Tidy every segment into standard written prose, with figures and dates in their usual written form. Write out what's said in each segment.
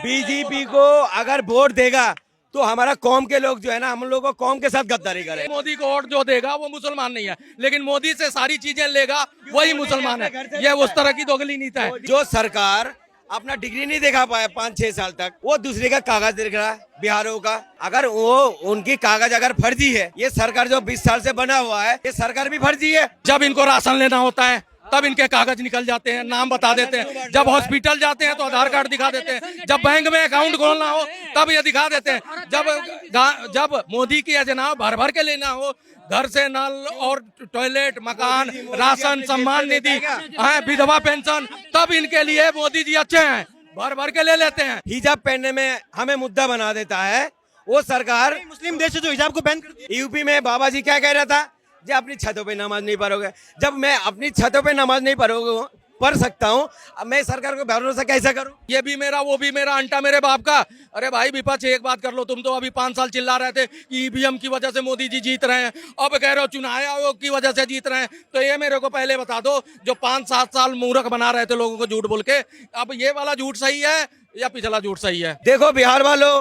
BJP को अगर vote देगा तो हमारा कौम के लोग जो है ना, हम लोग को कौम के साथ गद्दारी करे। मोदी को वोट जो देगा वो मुसलमान नहीं है, लेकिन मोदी से सारी चीजें लेगा वही मुसलमान है। ये उस तरह की दोगली नीति है। जो सरकार अपना डिग्री नहीं दिखा पाया 5-6 साल तक, वो दूसरे का कागज देख रहा है बिहारों का। अगर वो उनकी कागज अगर फर्जी है, ये सरकार जो 20 साल से बना हुआ है, ये सरकार भी फर्जी है। जब इनको राशन लेना होता है तब इनके कागज निकल जाते हैं, नाम बता देते हैं। जब हॉस्पिटल जाते हैं तो आधार कार्ड दिखा देते हैं। जब बैंक में अकाउंट खोलना हो तब ये दिखा देते हैं। जब मोदी की योजना भर भर के लेना हो, घर से नल और टॉयलेट, मकान, राशन, सम्मान निधि, विधवा पेंशन, तब इनके लिए मोदी जी अच्छे हैं, भर भर के ले लेते हैं। हिजाब पहनने में हमें मुद्दा बना देता है वो सरकार। मुस्लिम देश है जो हिजाब को बैन कर दिया। यूपी में बाबा जी क्या कह रहा था, जब अपनी छतों पे नमाज नहीं पढ़ोगे। जब मैं अपनी छतों पे नमाज नहीं पढ़ सकता हूँ, अब मैं सरकार को भरोसा कैसा करूँ? ये भी मेरा वो भी मेरा, अंटा मेरे बाप का। अरे भाई विपक्ष एक बात कर लो, तुम तो अभी 5 साल चिल्ला रहे थे कि ईवीएम की वजह से मोदी जी जीत रहे हैं, अब कह रहे हो चुनाव आयोग की वजह से जीत रहे हैं। तो ये मेरे को पहले बता दो, जो 5-7 साल मूर्ख बना रहे थे लोगों को झूठ बोल के, अब ये वाला झूठ सही है या पिछला झूठ सही है? देखो बिहार वालों,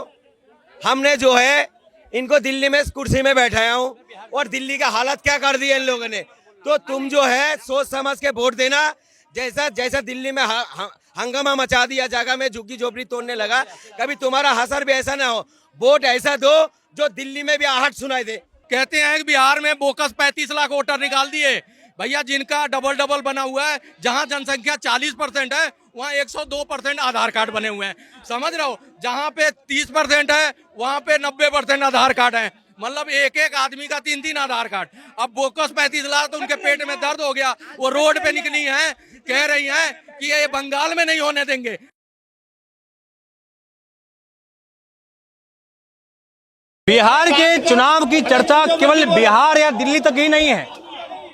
हमने जो है इनको दिल्ली में इस कुर्सी में बैठाया हूँ, और दिल्ली का हालत क्या कर दिया इन लोगों ने। तो तुम जो है सोच समझ के वोट देना। जैसा दिल्ली में हंगामा मचा दिया, जगह में झुग्गी झोपड़ी तोड़ने लगा, कभी तुम्हारा हसर भी ऐसा ना हो। वोट ऐसा दो जो दिल्ली में भी आहट सुनाई दे। कहते हैं कि बिहार में बोकस 35 लाख वोटर निकाल दिए। भैया जिनका डबल बना हुआ है, जहां जनसंख्या 40% है वहाँ 102% आधार कार्ड बने हुए हैं। समझ रहे हो? जहाँ पे 30% है वहाँ पे 90% आधार कार्ड है। मतलब एक आदमी का 3 आधार कार्ड। अब बोकस 35 लाख, तो उनके पेट में दर्द हो गया, वो रोड पे निकली हैं, कह रही हैं कि ये बंगाल में नहीं होने देंगे। बिहार के चुनाव की चर्चा केवल बिहार या दिल्ली तक ही नहीं है,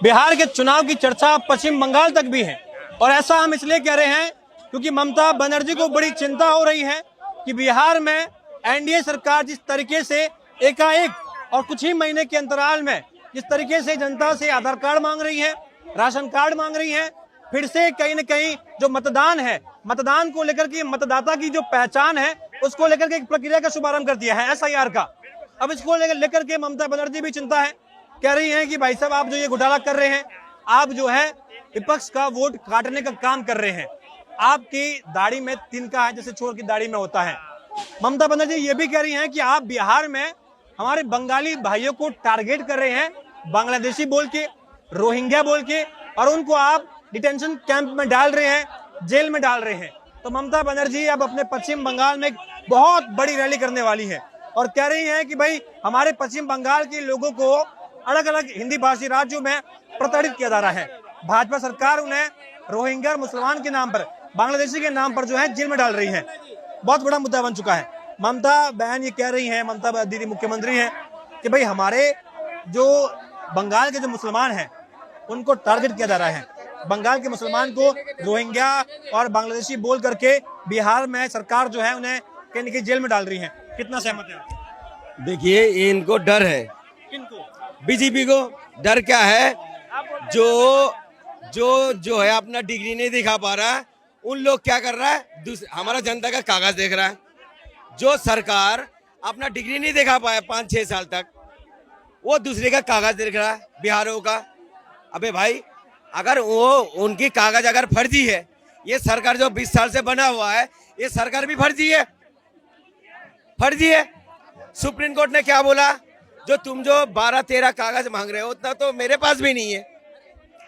बिहार के चुनाव की चर्चा पश्चिम बंगाल तक भी है। और ऐसा हम इसलिए कह रहे हैं क्योंकि ममता बनर्जी को बड़ी चिंता हो रही है कि बिहार में एनडीए सरकार जिस तरीके से एकाएक और कुछ ही महीने के अंतराल में जिस तरीके से जनता से आधार कार्ड मांग रही है, राशन कार्ड मांग रही है, फिर से कहीं न कहीं जो मतदान है, मतदान को लेकर के मतदाता की जो पहचान है उसको लेकर के एक प्रक्रिया का शुभारंभ कर दिया है एसआईआर का। अब इसको लेकर के ममता बनर्जी भी चिंता है, कह रही है कि भाई साहब आप जो ये घोटाला कर रहे हैं, आप जो है विपक्ष का वोट काटने का काम कर रहे हैं, आपकी दाढ़ी में तिनका है जैसे चोर की दाढ़ी में होता है। ममता बनर्जी ये भी कह रही हैं कि आप बिहार में हमारे बंगाली भाइयों को टारगेट कर रहे हैं, बांग्लादेशी बोल के, रोहिंग्या बोल के, और उनको आप डिटेंशन कैंप में डाल रहे हैं, जेल में डाल रहे हैं। तो ममता बनर्जी अब अपने पश्चिम बंगाल में बहुत बड़ी रैली करने वाली है और कह रही हैं कि भाई हमारे पश्चिम बंगाल के लोगों को अलग अलग हिंदी भाषी राज्यों में प्रताड़ित किया जा रहा है। भाजपा सरकार उन्हें रोहिंग्या और मुसलमान के नाम पर, बांग्लादेशी के नाम पर जो है जेल में डाल रही है। बहुत बड़ा मुद्दा बन चुका है। ममता बहन ये कह रही हैं, ममता दीदी मुख्यमंत्री हैं, कि भाई हमारे जो बंगाल के जो मुसलमान हैं उनको टारगेट किया जा रहा है। बंगाल के मुसलमान को रोहिंग्या और बांग्लादेशी बोल करके बिहार में सरकार जो है उन्हें कहीं न कहीं जेल में डाल रही है। कितना सहमत है? देखिए, इनको डर है, बीजेपी को डर क्या है, जो है अपना डिग्री नहीं दिखा पा रहा है, उन लोग क्या कर रहा है, हमारा जनता का कागज देख रहा है। जो सरकार अपना डिग्री नहीं दिखा पाया 5-6 साल तक, वो दूसरे का कागज देख रहा है बिहारों का। अबे भाई, अगर वो उनकी कागज अगर फर्जी है, ये सरकार जो 20 साल से बना हुआ है, ये सरकार भी फर्जी है, फर्जी है। सुप्रीम कोर्ट ने क्या बोला, जो तुम जो 12-13 कागज मांग रहे हो उतना तो मेरे पास भी नहीं है,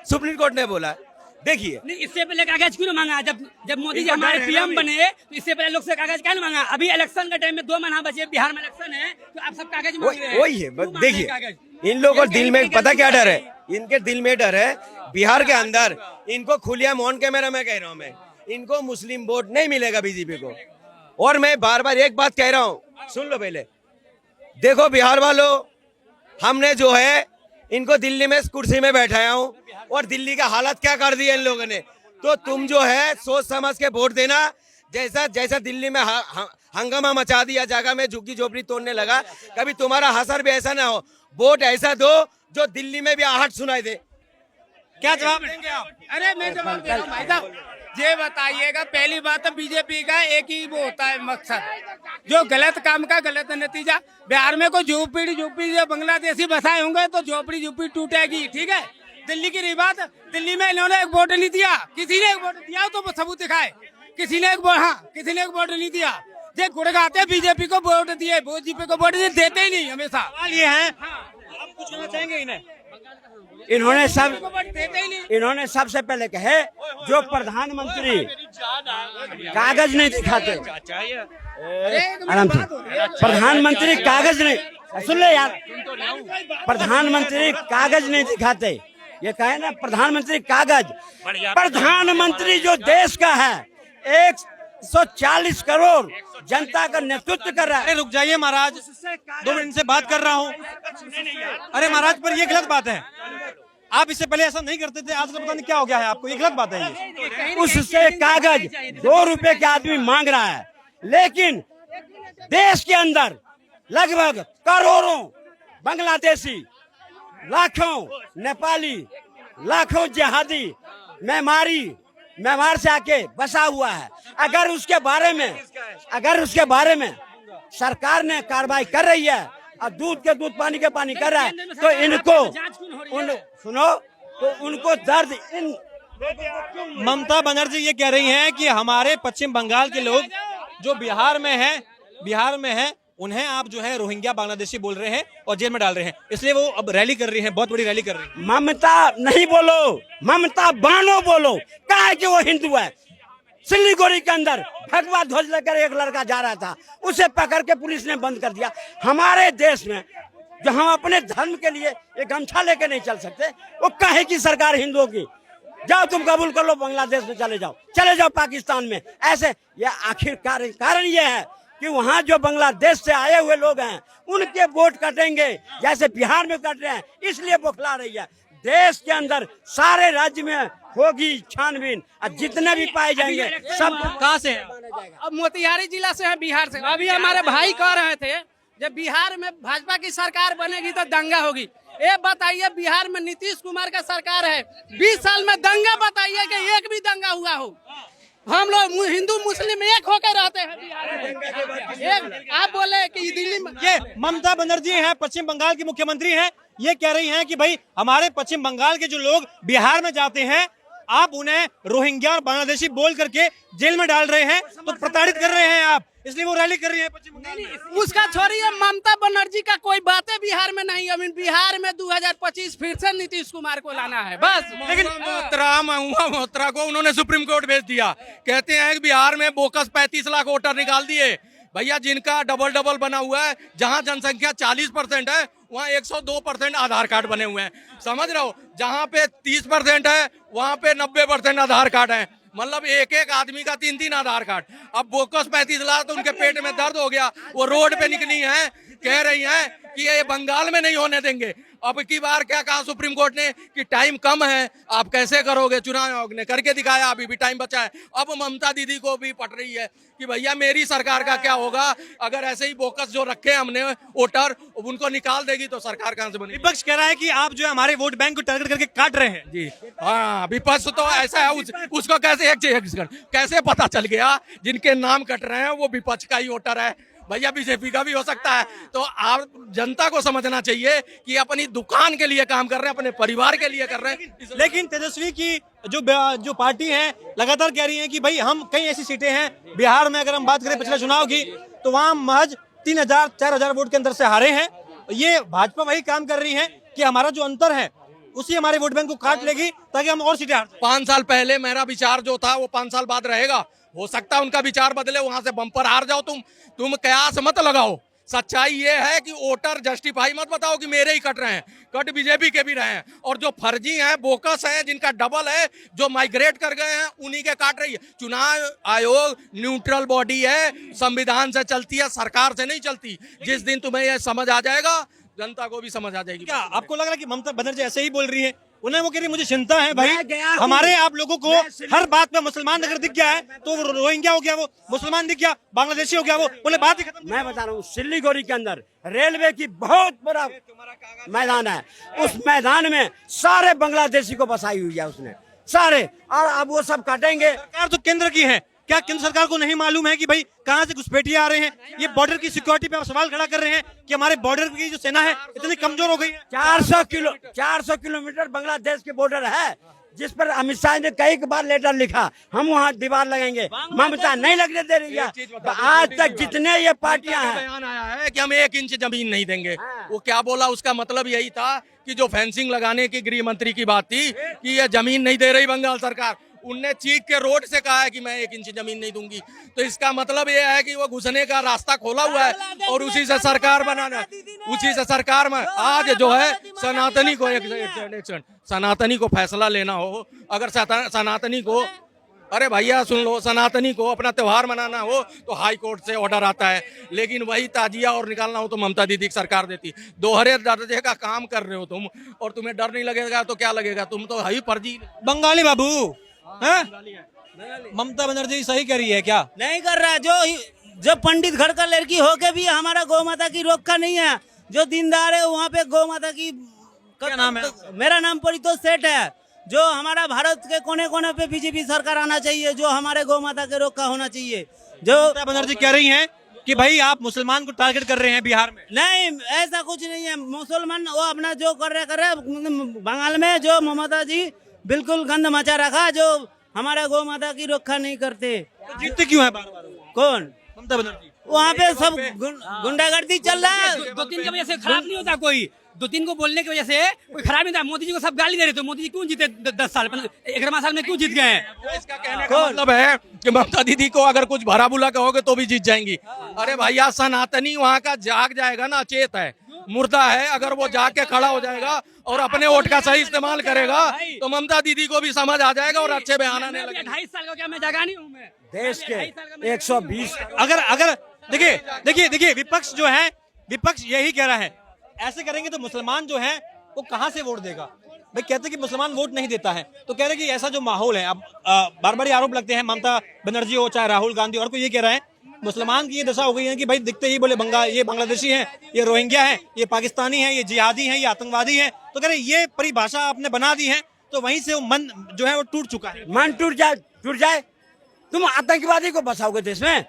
सुप्रीम कोर्ट ने बोला। देखिए, नहीं, इससे पहले कागज क्यों मांगा? जब मोदी जी हमारे पीएम बने तो इससे पहले लोग से कागज क्या मांगा? अभी इलेक्शन का टाइम में 2 महीना बचे, बिहार में इलेक्शन है, तो आप सब कागज मांग रहे हैं। वही है, देखिए इन लोगों को दिल में पता क्या डर है, इनके दिल में डर है बिहार के अंदर, इनको खुलिया ऑन कैमरा में कह रहा हूँ मैं, इनको मुस्लिम वोट नहीं मिलेगा बीजेपी को। और मैं बार बार एक बात कह रहा हूँ, सुन लो पहले। देखो बिहार वालों, हमने जो है इनको दिल्ली में इस कुर्सी में बैठाया हूँ, और दिल्ली का हालत क्या कर दिया इन लोगों ने। तो तुम जो है सोच समझ के वोट देना। जैसा दिल्ली में हंगामा मचा दिया, जगह में झुग्गी झोपड़ी तोड़ने लगा, कभी तुम्हारा हसर भी ऐसा ना हो। वोट ऐसा दो जो दिल्ली में भी आहट सुनाई दे। क्या जवाब देंगे आप? अरे मैं जवाब दे रहा हूं भाई साहब। ये बताइएगा, पहली बात तो बीजेपी का एक ही वो होता है मकसद, जो गलत काम का गलत नतीजा। बिहार में कोई झोपड़ी जो बांग्लादेशी बसाए होंगे तो झोपड़ी टूटेगी, ठीक है। दिल्ली की रही बात, दिल्ली में इन्होंने एक वोट नहीं दिया, किसी ने एक वोट दिया तो सबूत दिखाए, किसी ने एक वोट नहीं दिया। ये गुड़गाते बीजेपी को वोट दिए, बीजेपी को वोट देते ही नहीं हमेशा। सवाल ये है, आप कुछ कहना चाहेंगे इन्हें? इन्होंने सबसे पहले कहे जो प्रधानमंत्री कागज नहीं दिखाते, आराम से, प्रधानमंत्री कागज नहीं, सुन ले यार, प्रधानमंत्री कागज नहीं दिखाते, ये कहे ना प्रधानमंत्री कागज, प्रधानमंत्री जो देश का है 140 करोड़ जनता का नेतृत्व कर रहा है। अरे रुक जाइए महाराज, 2 मिनट से बात कर रहा हूँ। अरे महाराज, पर ये गलत बात है, आप इससे पहले ऐसा नहीं करते थे, आजकल पता नहीं क्या हो गया है आपको, ये गलत बात है ये। उससे कागज 2 रुपए के आदमी मांग रहा है, लेकिन देश के अंदर लगभग करोड़ों बांग्लादेशी, लाखों नेपाली, लाखों जिहादी म्यांमार से आके बसा हुआ है। अगर उसके बारे में सरकार ने कार्रवाई कर रही है और दूध के दूध पानी के पानी कर रहा है, तो उनको दर्द ममता बनर्जी ये कह रही हैं कि हमारे पश्चिम बंगाल के लोग जो बिहार में हैं, उन्हें आप जो है रोहिंग्या बांग्लादेशी बोल रहे हैं और जेल में डाल रहे हैं, इसलिए वो अब रैली कर रही हैं, बहुत बड़ी रैली कर रही हैं। ममता नहीं बोलो, ममता बानो बोलो। कहा है कि वो हिंदू है। सिलीगुड़ी के अंदर भगवा ध्वज लेकर एक लड़का जा रहा था, उसे पकड़ के पुलिस ने बंद कर दिया। हमारे देश में जो हम अपने धर्म के लिए एक गमछा लेके नहीं चल सकते, वो काहे की सरकार हिंदुओं की। जाओ तुम कबूल कर लो, बांग्लादेश में चले जाओ पाकिस्तान में। ऐसे ये आखिर कारण ये है कि वहाँ जो बांग्लादेश से आए हुए लोग हैं उनके वोट कटेंगे, जैसे बिहार में कट रहे हैं, इसलिए बौखला रही है। देश के अंदर सारे राज्य में होगी छानबीन, और जितने भी पाए जाएंगे सब। कहाँ से हैं? अब मोतिहारी जिला से है, बिहार से। अभी हमारे भाई कह रहे थे जब बिहार में भाजपा की सरकार बनेगी तो दंगा होगी। ये बताइए, बिहार में नीतीश कुमार का सरकार है, 20 साल में दंगा बताइए कि एक भी दंगा हुआ हो। हम लोग हिंदू मुस्लिम एक होकर रहते हैं बिहार में। आप बोले कि दिल्ली में ये ममता बनर्जी हैं, पश्चिम बंगाल की मुख्यमंत्री हैं, ये कह रही हैं कि भाई हमारे पश्चिम बंगाल के जो लोग बिहार में जाते हैं, आप उन्हें रोहिंग्या और बांग्लादेशी बोल करके जेल में डाल रहे हैं, तो प्रताड़ित कर रहे हैं आप, इसलिए वो रैली कर रही है पश्चिम बंगाल में। उसका छोड़िए, ममता बनर्जी का कोई बातें बिहार में नहीं। अभी बिहार में 2025 फिर से नीतीश कुमार को लाना है बस। लेकिन मोहतरा को उन्होंने सुप्रीम कोर्ट भेज दिया, कहते हैं कि बिहार में बोकस 35 लाख वोटर निकाल दिए। भैया, जिनका डबल बना हुआ है, जहां जनसंख्या 40% है वहाँ 102% आधार कार्ड बने हुए हैं, समझ रहे हो। जहाँ पे 30% है वहाँ पे 90% आधार कार्ड है, मतलब एक आदमी का 3 आधार कार्ड। अब बोकस 35 लाख, तो उनके पेट में दर्द हो गया, वो रोड पे निकली हैं, कह रही हैं कि ये बंगाल में नहीं होने देंगे। अब की बार क्या कहा सुप्रीम कोर्ट ने कि टाइम कम है, आप कैसे करोगे, चुनाव आयोग ने करके दिखाया, अभी भी टाइम बचा है। अब ममता दीदी को भी पट रही है कि भैया मेरी सरकार का क्या होगा, अगर ऐसे ही बोकस जो रखे हमने वोटर उनको निकाल देगी तो सरकार कहां से बनेगी। विपक्ष कह रहा है कि आप जो है हमारे वोट बैंक को टारगेट करके काट रहे हैं। जी हाँ, विपक्ष तो ऐसा है, उसको कैसे कैसे पता चल गया जिनके नाम कट रहे हैं वो विपक्ष का ही वोटर है। भैया बीजेपी का भी हो सकता है। तो आप जनता को समझना चाहिए कि अपनी दुकान के लिए काम कर रहे हैं, अपने परिवार के लिए कर रहे हैं। लेकिन तेजस्वी की जो पार्टी है लगातार कह रही है कि भाई हम कई ऐसी सीटें हैं बिहार में, अगर हम बात करें पिछले चुनाव की, तो वहां महज 3000-4000 वोट के अंदर से हारे हैं। ये भाजपा वही काम कर रही है कि हमारा जो अंतर है उसी हमारे वोट बैंक को काट लेगी ताकि हम और सीटें हार। 5 साल पहले मेरा विचार जो था वो 5 साल बाद रहेगा, हो सकता है उनका विचार बदले, वहां से बम्पर हार जाओ। तुम कयास मत लगाओ। सच्चाई ये है कि वोटर जस्टिफाई मत बताओ कि मेरे ही कट रहे हैं, कट बीजेपी के भी रहे हैं, और जो फर्जी हैं, बोकस हैं, जिनका डबल है, जो माइग्रेट कर गए हैं, उन्हीं के काट रही है। चुनाव आयोग न्यूट्रल बॉडी है, संविधान से चलती है, सरकार से नहीं चलती। जिस दिन तुम्हें यह समझ आ जाएगा, जनता को भी समझ आ जाएगी। क्या आपको लग रहा है कि ममता बनर्जी ऐसे ही बोल रही है उन्हें वो कह रही मुझे चिंता है भाई, मैं गया हूं। हमारे आप लोगों को मैं हर बात पे मुसलमान अगर दिख गया है तो वो रोहिंग्या हो गया, वो मुसलमान दिख गया, बांग्लादेशी हो गया, वो बोले बात ही खत्म। मैं बता रहा हूँ, सिल्लीगुड़ी के अंदर रेलवे की बहुत बड़ा मैदान है, उस मैदान में सारे बांग्लादेशी को बसाई हुई है उसने, सारे, और अब वो सब काटेंगे। सरकार तो केंद्र की है, क्या केंद्र सरकार को नहीं मालूम है कि भाई कहां से घुसपैठिए आ रहे हैं? ये बॉर्डर की सिक्योरिटी पे आप सवाल खड़ा कर रहे हैं कि हमारे बॉर्डर की जो सेना है इतनी कमजोर हो गई है। 400 किलोमीटर बांग्लादेश के बॉर्डर है, जिस पर अमित शाह ने कई बार लेटर लिखा, हम वहाँ दीवार लगाएंगे, ममता नहीं लगने दे रही है। आज तक जितने ये पार्टियां हैं, बयान आया है कि हम 1 इंच जमीन नहीं देंगे। वो क्या बोला, उसका मतलब यही था कि जो फेंसिंग लगाने की गृह मंत्री की बात थी कि ये जमीन नहीं दे रही बंगाल सरकार, उनने चीख के रोड से कहा है कि मैं 1 इंच जमीन नहीं दूंगी। तो इसका मतलब ये है कि वो घुसने का रास्ता खोला हुआ है और उसी से सरकार बनाना, उसी से सरकार में आज जो है सनातनी को सनातनी को फैसला लेना हो, अगर सनातनी को, अरे भैया सुन लो, सनातनी को अपना त्योहार मनाना हो तो हाई कोर्ट से ऑर्डर आता है, लेकिन वही ताजिया और निकालना हो तो ममता दीदी की सरकार देती। दोहरे दर्जे का काम कर रहे हो तुम, और तुम्हें डर नहीं लगेगा तो क्या लगेगा, तुम तो है ही फर्जी बंगाली बाबू हैं? ममता बनर्जी सही कह रही है क्या? नहीं कर रहा है। जो पंडित घर का लड़की होके भी हमारा गौ माता की रक्षा नहीं है। जो दीनदार है वहाँ पे गौ माता की। क्या नाम है? मेरा नाम परितोष सेठ है। जो हमारा भारत के कोने कोने पे बीजेपी सरकार आना चाहिए, जो हमारे गौ माता के रक्षा होना चाहिए। जो ममता बनर्जी कह रही हैं कि भाई आप मुसलमान को टारगेट कर रहे हैं बिहार में। नहीं, ऐसा कुछ नहीं है। मुसलमान वो अपना जो कर रहे बंगाल में जो ममता जी बिल्कुल गंद मचा रखा, जो हमारे गौ माता की रक्षा नहीं करते। तो जीतते क्यों है बार बार? कौन? ममता बनर्जी। वहाँ पे सब गुंडागर्दी चल रहा है। 2-3 की वजह से खराब नहीं होता कोई, 2-3 को बोलने की वजह से कोई खराब नहीं था। मोदी जी को सब गाली दे रहे थे, मोदी जी क्यों जीते 10 साल 11 साल में क्यों जीत गए हैं? इसका कहने का मतलब है कि ममता दीदी को अगर कुछ भरा बुला कहोगे तो भी जीत जाएंगी। अरे भैया, सनातनी वहाँ का जाग जाएगा ना, अचेत है, मुर्दा है। अगर वो जाग के खड़ा हो जाएगा और अपने वोट का सही इस्तेमाल करेगा तो ममता दीदी को भी समझ आ जाएगा और अच्छे बयान आने लगेंगे। 28 साल का क्या मैं जगा नहीं हूँ मैं देश के 120 अगर देखिए विपक्ष जो है, विपक्ष यही कह रहा है ऐसे करेंगे तो मुसलमान जो है वो कहां से वोट देगा? भाई कहते कि मुसलमान वोट नहीं देता है, तो कह रहे कि ऐसा जो माहौल है, अब बार बार आरोप लगते हैं, ममता बनर्जी हो चाहे राहुल गांधी और कोई ये कह रहा है मुसलमान की ये दशा हो गई है कि भाई दिखते ही बोले ये बांग्लादेशी हैं, ये रोहिंग्या हैं, ये पाकिस्तानी हैं, ये जिहादी हैं, ये आतंकवादी हैं। तो कह रहे ये परिभाषा आपने बना दी है, तो वहीं से वो मन जो है वो टूट चुका है। मन टूट जाए। तुम आतंकवादी को बसाओगे देश में,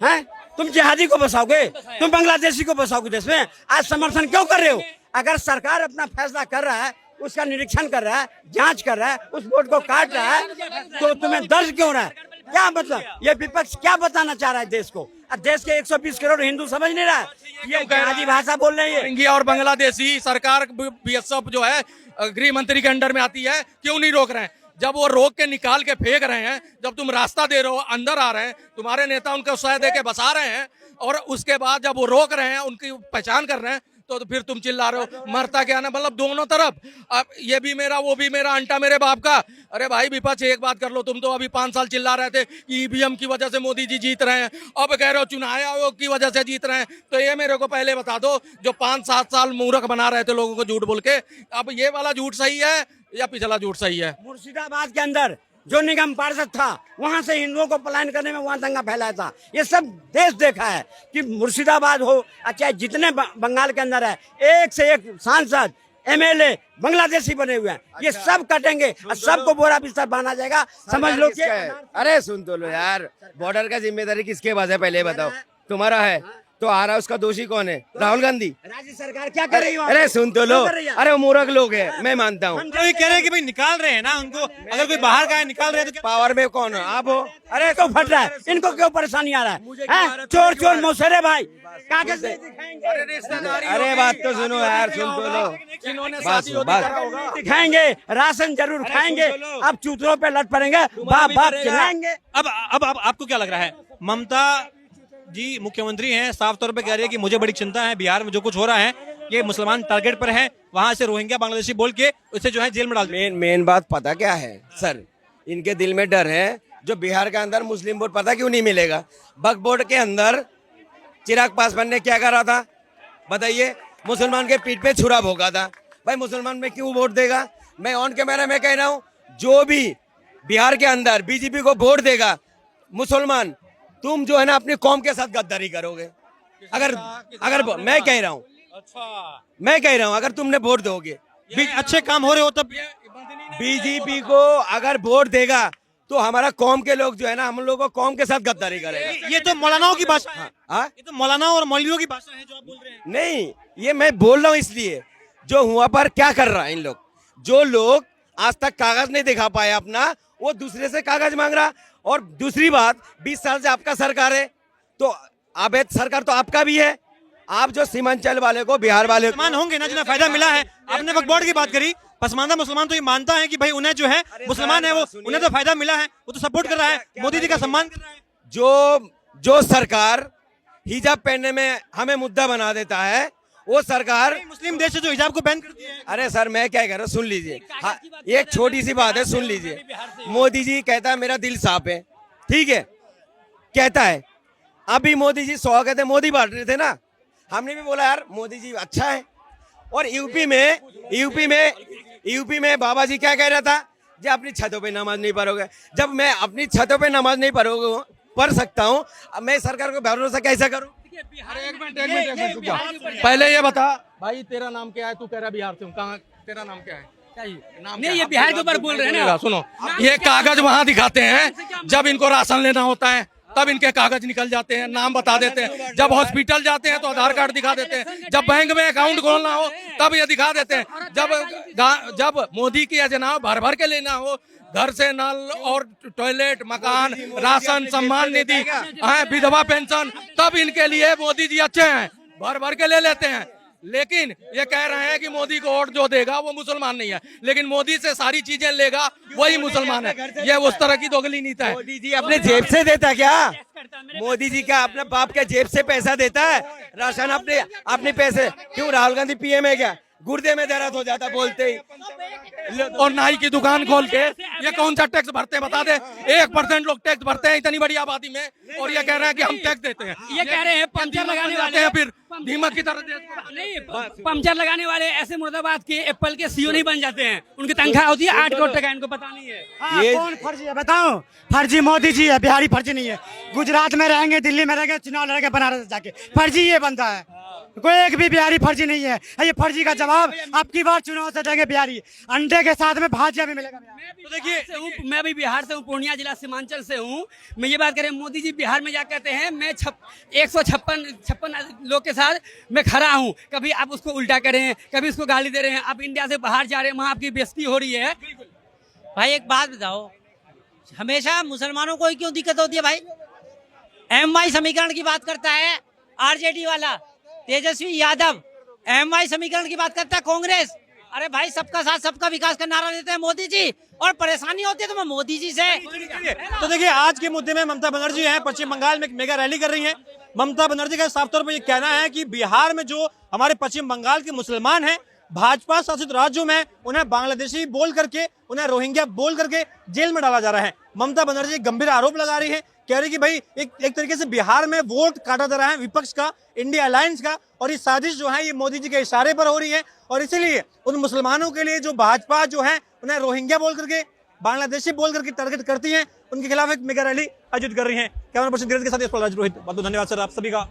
हैं? तुम जिहादी को बसाओगे, तुम बांग्लादेशी को बसाओगे देश में। आज समर्थन क्यों कर रहे हो? अगर सरकार अपना फैसला कर रहा है, उसका निरीक्षण कर रहा है, जांच कर रहा है, उस वोट को काट रहा है, तो तुम्हें दर्द क्यों रहा है? क्या मतलब ये विपक्ष क्या बताना चाह रहा है देश को? देश के 120 करोड़ हिंदू समझ नहीं रहा है, ये जिहादी भाषा बोल रही है। रोहिंग्या और बांग्लादेशी सरकार बीएसएफ जो है गृह मंत्री के अंडर में आती है, क्यों नहीं रोक रहे हैं? जब वो रोक के निकाल के फेंक रहे हैं, जब तुम रास्ता दे रहे हो, अंदर आ रहे हैं, तुम्हारे नेता उनको सह दे के बसा रहे हैं, और उसके बाद जब वो रोक रहे हैं, उनकी पहचान कर रहे हैं, तो फिर तुम चिल्ला रहे हो मरता क्या ना। मतलब दोनों तरफ, अब ये भी मेरा वो भी मेरा, अंटा मेरे बाप का। अरे भाई विपक्ष, एक बात कर लो, तुम तो अभी 5 साल चिल्ला रहे थे कि ईवीएम की वजह से मोदी जी जीत रहे हैं, अब कह रहे हो चुनाव आयोग की वजह से जीत रहे हैं। तो ये मेरे को पहले बता दो, जो 5-7 साल मूर्ख बना रहे थे लोगों को झूठ बोल के, अब ये वाला झूठ सही है या पिछला झूठ सही है? मुर्शिदाबाद के अंदर जो निगम पार्षद था, वहां से हिंदुओं को पलायन करने में वहां दंगा फैलाया था। ये सब देश देखा है कि मुर्शिदाबाद हो, चाहे जितने बंगाल के अंदर है, एक से एक सांसद एमएलए बांग्लादेशी बने हुए हैं। ये सब कटेंगे और सबको बोरा बिस्तर बांधा जाएगा, समझ लो कि। अरे सुन तो लो यार, बॉर्डर का जिम्मेदारी किसके पास है पहले बताओ? तुम्हारा है तो आ रहा, उसका दोषी कौन है? राहुल गांधी। राज्य सरकार क्या कर रही है? अरे सुन तो लो, अरे वो मूर्ख लोग हैं, मैं मानता हूँ। तो ये कह रहे हैं कि भाई निकाल रहे हैं ना उनको, अगर कोई बाहर का है निकाल रहे हैं तो पावर में कौन हो आप? हो अरे तो फट रहा है, इनको क्यों परेशानी आ रहा है? चोर चोर मौसेरे भाई, कागज नहीं दिखाएंगे। अरे बात तो सुनो यार, सुन तो लो, बस दिखाएंगे, राशन जरूर खाएंगे, अब चूतरों पे लट पड़ेंगे, बाप बाप चिल्लाएंगे। अब आपको क्या लग रहा है? ममता जी मुख्यमंत्री हैं, साफ तौर पे कह रही है कि मुझे बड़ी चिंता है, बिहार में जो कुछ हो रहा है ये मुसलमान टारगेट पर है, वहां से रोहिंग्या बांग्लादेशी बोल के उसे जो है जेल में डाल दिया। मेन बात पता क्या है सर, इनके दिल में डर है, जो बिहार के अंदर मुस्लिम वोट पता क्यों नहीं मिलेगा? वक्फ बोर्ड के अंदर चिराग पासवान ने क्या करा था बताइए? मुसलमान के पीठ पे छुरा भोंका था। भाई मुसलमान में क्यों वोट देगा? मैं ऑन कैमरा में कह रहा हूँ, जो भी बिहार के अंदर बीजेपी को वोट देगा मुसलमान, तुम जो है ना अपनी कौम के साथ गद्दारी करोगे। अगर मैं कह रहा हूँ, मैं कह रहा हूँ अगर तुमने वोट दोगे, अच्छे काम हो रहे हो तब बीजेपी को अगर वोट देगा तो हमारा कौम के लोग जो है ना, हम लोग को कौम के साथ गद्दारी करेगा। ये तो मौलानाओं की भाषा है। हाँ? ये तो मौलाना और मौलवियों की भाषा है जो आप बोल रहे हैं। नहीं, ये मैं बोल रहा हूँ इसलिए, जो हुआ पर क्या कर रहा है इन लोग, जो लोग आज तक कागज नहीं दिखा पाए अपना, वो दूसरे से कागज मांग रहा। और दूसरी बात, 20 साल से आपका सरकार है, तो अवैध सरकार तो आपका भी है। आप जो सीमांचल वाले को, बिहार वाले को, मुसलमान होंगे ना जिन्हें फायदा मिला है। आपने वक्फ बोर्ड की बात करी, पसमानदा मुसलमान तो ये मानता है कि भाई उन्हें जो है मुसलमान है वो, उन्हें तो फायदा मिला है, वो तो सपोर्ट कर रहा है, मोदी जी का सम्मान कर रहा है। जो सरकार हिजाब पहनने में हमें मुद्दा बना देता है, वो सरकार मुस्लिम देश से जो हिजाब को बैन कर दिया है। अरे सर, मैं क्या कह रहा हूँ, सुन लीजिए। हाँ, एक छोटी सी बात है, सुन लीजिए। मोदी जी कहता है मेरा दिल साफ है, ठीक है, कहता है। अभी मोदी जी स्वागत है मोदी बांट रहे थे ना, हमने भी बोला यार मोदी जी अच्छा है। और यूपी में बाबा जी क्या कह रहा था, जब अपनी छतों पे नमाज नहीं पढ़ोगे, जब मैं अपनी छतों पे नमाज नहीं पढ़ सकता हूँ, अब मैं सरकार को भरोसा कैसे करूँ? अरे एक मिनट रुक जा। पहले ये बता भाई, तेरा नाम क्या है? तू कह रहा बिहार से हूँ, कहाँ तेरा नाम क्या है? नाम नहीं, ये बिहार के ऊपर बोल रहे हैं ना। सुनो, ये कागज वहाँ दिखाते हैं जब इनको राशन लेना होता है, तब इनके कागज निकल जाते हैं, नाम बता देते हैं। जब हॉस्पिटल जाते हैं तो आधार कार्ड दिखा देते हैं, जब बैंक में अकाउंट खोलना हो तब ये दिखा देते हैं, जब मोदी की योजना भर भर के लेना हो, घर से नल और टॉयलेट, मकान, राशन, सम्मान निधि, विधवा पेंशन, तब इनके लिए मोदी जी अच्छे हैं, भर भर के ले लेते हैं। लेकिन ये कह रहे हैं कि मोदी को वोट जो देगा वो मुसलमान नहीं है, लेकिन मोदी से सारी चीजें लेगा वही मुसलमान है। ये उस तरह की दोगली नीति है। मोदी जी अपने जेब से देता क्या? मोदी जी क्या अपने बाप के जेब से पैसा देता है? राशन अपने पैसे? क्यों राहुल गांधी पीएम है क्या? गुर्दे में दर्द हो जाता बोलते ही। और नाई की दुकान खोल के ये कौन सा टैक्स भरते हैं बता दे? 1% लोग टैक्स भरते हैं इतनी बड़ी आबादी में, और ये कह रहे हैं कि हम टैक्स देते हैं। ये कह रहे हैं पंचर लगाने वाले हैं, फिर दीमक की तरह नहीं, पंचर लगाने वाले ऐसे मुर्दाबाद के एप्पल के सीईओ नहीं बन जाते हैं, उनकी तनख्वाह होती है 8 करोड़ टका, इनको पता नहीं है। ये कौन फर्जी है बताओ? फर्जी मोदी जी है, बिहारी फर्जी नहीं है। गुजरात में रहेंगे, दिल्ली में रहेंगे, चुनाव लड़ेंगे बनारस जाके, फर्जी ये बनता है। कोई एक भी बिहारी फर्जी नहीं है। ये फर्जी का जवाब आपकी बार चुनाव से देंगे बिहारी, अंडे के साथ में भाजिया भी मिलेगा। तो देखिए, मैं भी बिहार से हूँ, पूर्णिया जिला सीमांचल से हूँ। मैं ये बात करें, मोदी जी बिहार में जा कहते हैं मैं 156 लोग के साथ मैं खड़ा हूँ। कभी आप उसको उल्टा करें, कभी उसको गाली दे रहे हैं। आप इंडिया से बाहर जा रहे हैं, वहाँ आपकी बेइज्जती हो रही है। भाई एक बात बताओ, हमेशा मुसलमानों को ही क्यों दिक्कत होती है भाई? MY समीकरण की बात करता है RJD वाला तेजस्वी यादव, MY समीकरण की बात करता है कांग्रेस। अरे भाई, सबका साथ सबका विकास का नारा देते हैं मोदी जी, और परेशानी होती है तो मैं मोदी जी से। तो देखिए, आज के मुद्दे में ममता बनर्जी है, पश्चिम बंगाल में एक मेगा रैली कर रही है। ममता बनर्जी का साफ तौर पर यह कहना है कि बिहार में जो हमारे पश्चिम बंगाल के मुसलमान हैं, भाजपा शासित राज्यों में उन्हें बांग्लादेशी बोल करके, उन्हें रोहिंग्या बोल करके जेल में डाला जा रहा है। ममता बनर्जी गंभीर आरोप लगा रही है, कह रही कि भाई एक तरीके से बिहार में वोट काटा जा रहा है विपक्ष का, इंडिया अलायंस का, और ये साजिश जो है ये मोदी जी के इशारे पर हो रही है। और इसीलिए उन मुसलमानों के लिए जो भाजपा जो है उन्हें रोहिंग्या बोल करके, बांग्लादेशी बोल करके टारगेट करती है, उनके खिलाफ एक मेगा रैली आयोजित कर रही है। कैमरा पर्सन धीरज के साथ रोहित, बहुत बहुत धन्यवाद सर आप सभी का।